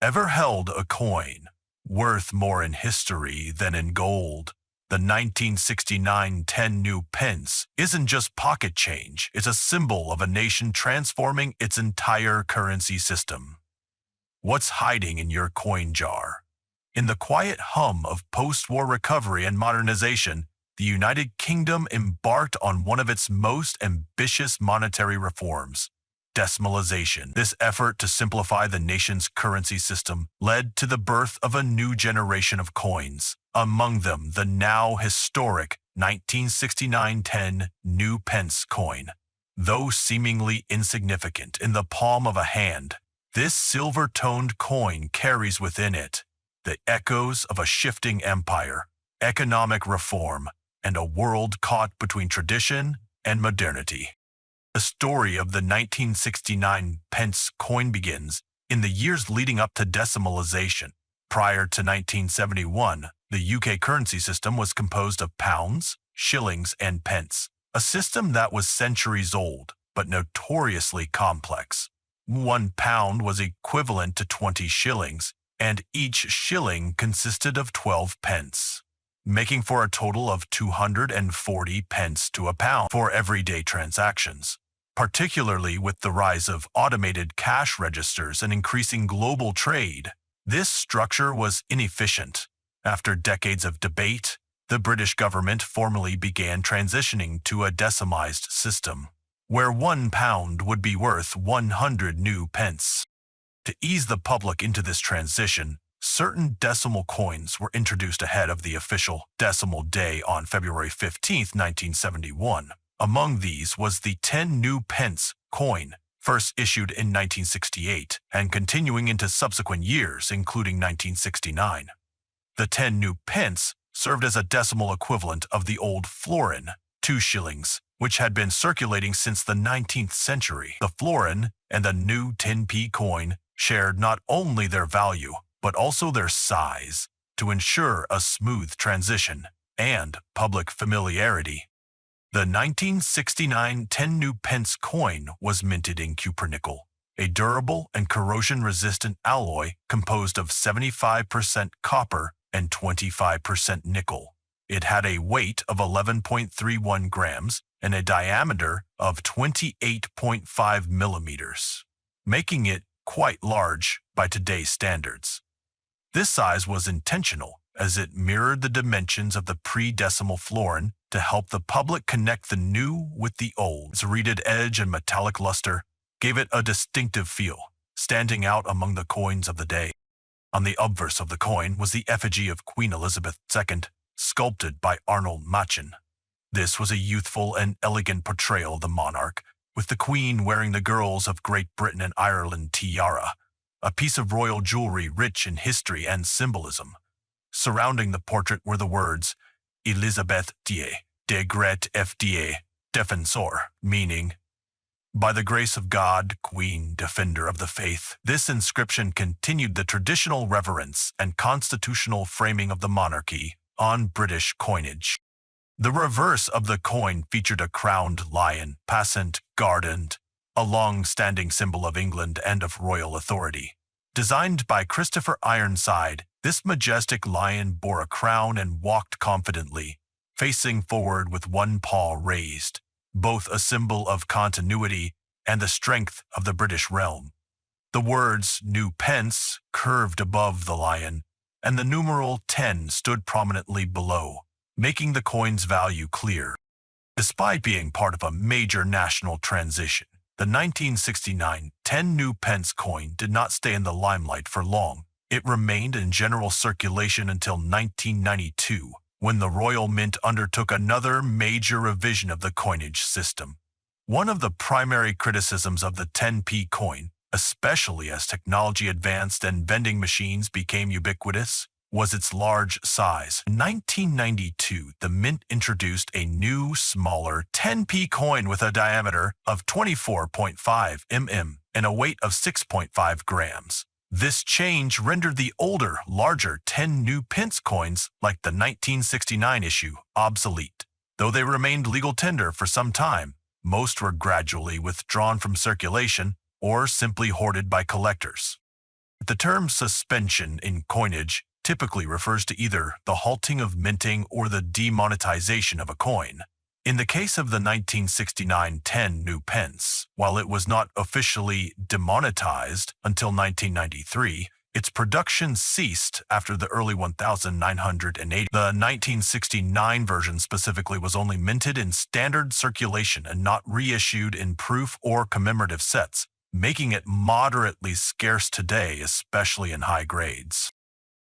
Ever held a coin worth more in history than in gold? The 1969 10 new pence isn't just pocket change, it's a symbol of a nation transforming its entire currency system. What's hiding in your coin jar? In the quiet hum of post-war recovery and modernization, the United Kingdom embarked on one of its most ambitious monetary reforms: decimalisation. This effort to simplify the nation's currency system led to the birth of a new generation of coins, among them the now historic 1969 10 new pence coin. Though seemingly insignificant in the palm of a hand, this silver-toned coin carries within it the echoes of a shifting empire, economic reform, and a world caught between tradition and modernity. The story of the 1969 pence coin begins in the years leading up to decimalisation. Prior to 1971, the UK currency system was composed of pounds, shillings, and pence, a system that was centuries old but notoriously complex. 1 pound was equivalent to 20 shillings, and each shilling consisted of 12 pence, making for a total of 240 pence to a pound for everyday transactions. Particularly with the rise of automated cash registers and increasing global trade, this structure was inefficient. After decades of debate, the British government formally began transitioning to a decimalised system, where 1 pound would be worth 100 new pence. To ease the public into this transition, certain decimal coins were introduced ahead of the official decimal day on February 15, 1971. Among these was the 10 new pence coin, first issued in 1968 and continuing into subsequent years, including 1969. The 10 new pence served as a decimal equivalent of the old florin, 2 shillings, which had been circulating since the 19th century. The florin and the new 10p coin shared not only their value, but also their size, to ensure a smooth transition and public familiarity. The 1969 10 new pence coin was minted in cupronickel, a durable and corrosion-resistant alloy composed of 75% copper and 25% nickel. It had a weight of 11.31 grams and a diameter of 28.5 millimeters, making it quite large by today's standards. This size was intentional, as it mirrored the dimensions of the pre-decimal florin to help the public connect the new with the old. Its reeded edge and metallic luster gave it a distinctive feel, standing out among the coins of the day. On the obverse of the coin was the effigy of Queen Elizabeth II, sculpted by Arnold Machen. This was a youthful and elegant portrayal of the monarch, with the Queen wearing the girls of Great Britain and Ireland tiara, a piece of royal jewelry rich in history and symbolism. Surrounding the portrait were the words, Elizabeth de Gret FDA, Defensor, meaning, "By the grace of God, Queen, Defender of the Faith." This inscription continued the traditional reverence and constitutional framing of the monarchy on British coinage. The reverse of the coin featured a crowned lion, passant guardant, a long-standing symbol of England and of royal authority. Designed by Christopher Ironside, this majestic lion bore a crown and walked confidently, facing forward with one paw raised, both a symbol of continuity and the strength of the British realm. The words "New Pence" curved above the lion, and the numeral 10 stood prominently below, making the coin's value clear. Despite being part of a major national transition, the 1969 10 new pence coin did not stay in the limelight for long. It remained in general circulation until 1992, when the Royal Mint undertook another major revision of the coinage system. One of the primary criticisms of the 10p coin, especially as technology advanced and vending machines became ubiquitous, was its large size. In 1992, the Mint introduced a new, smaller 10p coin with a diameter of 24.5 mm and a weight of 6.5 grams. This change rendered the older, larger 10 new pence coins, like the 1969 issue, obsolete. Though they remained legal tender for some time, most were gradually withdrawn from circulation or simply hoarded by collectors. The term suspension in coinage typically refers to either the halting of minting or the demonetization of a coin. In the case of the 1969 10 new pence, while it was not officially demonetized until 1993, its production ceased after the early 1980s. The 1969 version specifically was only minted in standard circulation and not reissued in proof or commemorative sets, making it moderately scarce today, especially in high grades.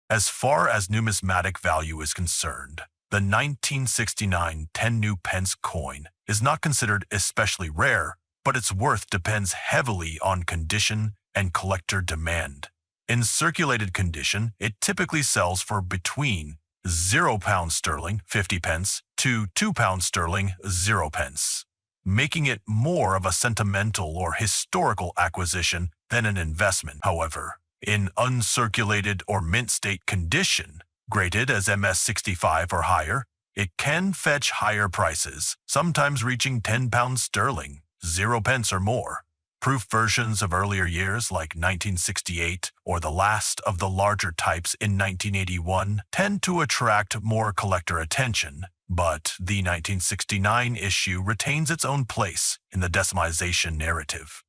As far as numismatic value is concerned, the 1969 10 new pence coin is not considered especially rare, but its worth depends heavily on condition and collector demand. In circulated condition, it typically sells for between £0 sterling 50 pence to £2 sterling 0 pence, making it more of a sentimental or historical acquisition than an investment. However, in uncirculated or mint state condition, graded as MS65 or higher, it can fetch higher prices, sometimes reaching £10 sterling, 0 pence or more. Proof versions of earlier years like 1968 or the last of the larger types in 1981 tend to attract more collector attention, but the 1969 issue retains its own place in the decimalisation narrative.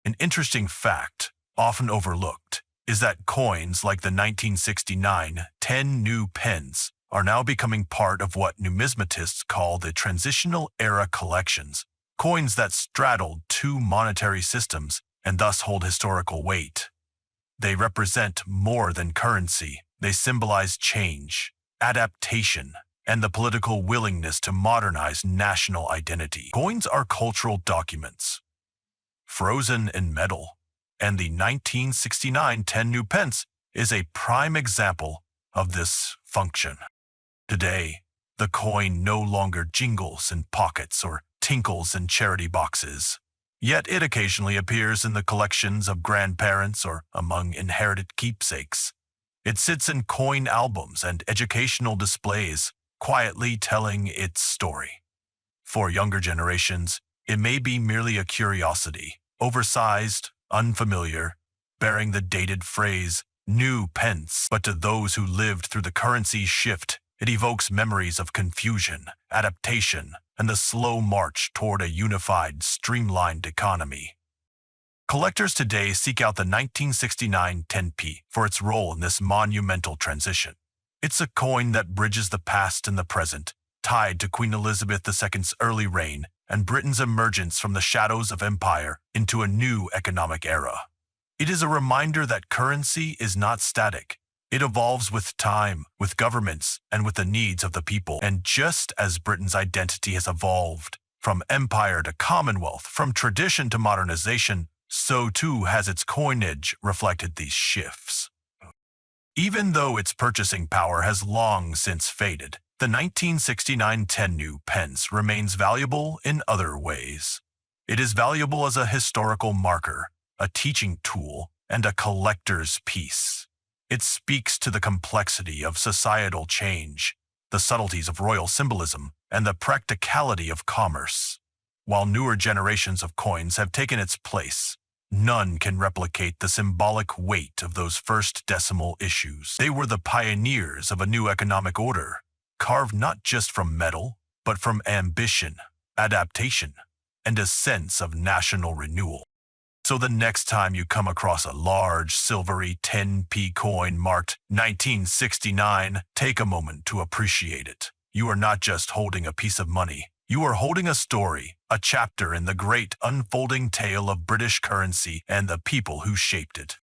An interesting fact, often overlooked, is that coins like the 1969 10 new pence are now becoming part of what numismatists call the transitional era collections, coins that straddle two monetary systems and thus hold historical weight. They represent more than currency. They symbolize change, adaptation, and the political willingness to modernize national identity. Coins are cultural documents, frozen in metal, and the 1969 10 new pence is a prime example of this function. Today, the coin no longer jingles in pockets or tinkles in charity boxes, yet it occasionally appears in the collections of grandparents or among inherited keepsakes. It sits in coin albums and educational displays, quietly telling its story. For younger generations, it may be merely a curiosity, oversized, unfamiliar, bearing the dated phrase, new pence, but to those who lived through the currency shift, it evokes memories of confusion, adaptation, and the slow march toward a unified, streamlined economy. Collectors today seek out the 1969 10p for its role in this monumental transition. It's a coin that bridges the past and the present, tied to Queen Elizabeth II's early reign and Britain's emergence from the shadows of empire into a new economic era. It is a reminder that currency is not static. It evolves with time, with governments, and with the needs of the people. And just as Britain's identity has evolved from empire to commonwealth, from tradition to modernization, so too has its coinage reflected these shifts. Even though its purchasing power has long since faded, the 1969 10 new pence remains valuable in other ways. It is valuable as a historical marker, a teaching tool, and a collector's piece. It speaks to the complexity of societal change, the subtleties of royal symbolism, and the practicality of commerce. While newer generations of coins have taken its place, none can replicate the symbolic weight of those first decimal issues. They were the pioneers of a new economic order, carved not just from metal, but from ambition, adaptation, and a sense of national renewal. So the next time you come across a large silvery 10p coin marked 1969, take a moment to appreciate it. You are not just holding a piece of money. You are holding a story, a chapter in the great unfolding tale of British currency and the people who shaped it.